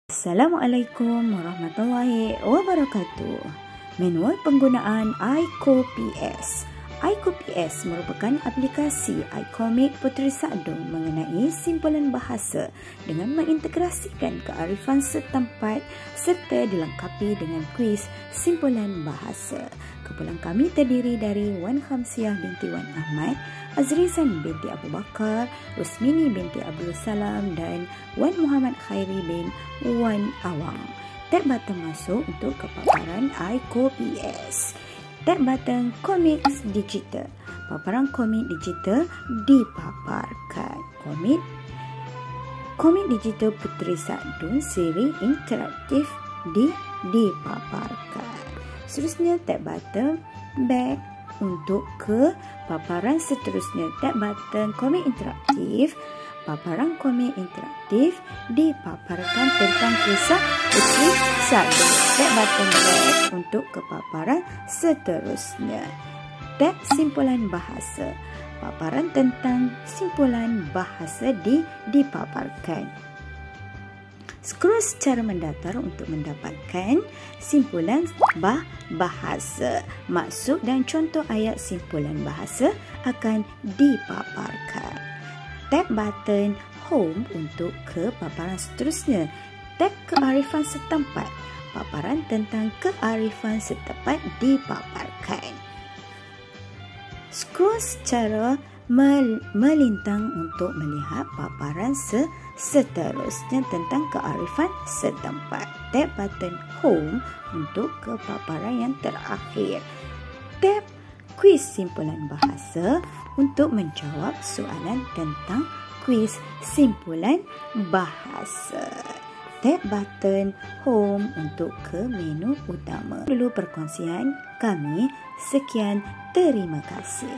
Assalamualaikum warahmatullahi wabarakatuh. Manual penggunaan iCopy-S. iCopy-S merupakan aplikasi iComic Puteri Saadun mengenai simpulan bahasa dengan mengintegrasikan kearifan setempat serta dilengkapi dengan kuis simpulan bahasa. Kumpulan kami terdiri dari Wan Khamsiah binti Wan Ahmad, Azrizan binti Abu Bakar, Rusmini binti Abdul Salam dan Wan Muhammad Khairi bin Wan Awang. Tab button masuk untuk kepaparan iCopy-S. Tab button Comics Digital. Paparan komik digital dipaparkan. Komik digital Puteri Saadun siri interaktif dipaparkan. Seterusnya tab button Back untuk ke paparan seterusnya. Tab button komik interaktif. Paparan komik interaktif dipaparkan tentang kisah Puteri Saadun. Tab button Back untuk ke paparan seterusnya. Tab simpulan bahasa. Paparan tentang simpulan bahasa dipaparkan. Scroll secara mendatar untuk mendapatkan simpulan bahasa. Maksud dan contoh ayat simpulan bahasa akan dipaparkan. Tab button Home untuk ke paparan seterusnya. Tab kearifan setempat. Paparan tentang kearifan setempat dipaparkan. Scroll secara melintang untuk melihat paparan seterusnya tentang kearifan setempat. Tab button Home untuk ke paparan yang terakhir. Tab kuis simpulan bahasa untuk menjawab soalan tentang kuis simpulan bahasa. Tab button Home untuk ke menu utama. Dulu perkongsian kami. Sekian, terima kasih.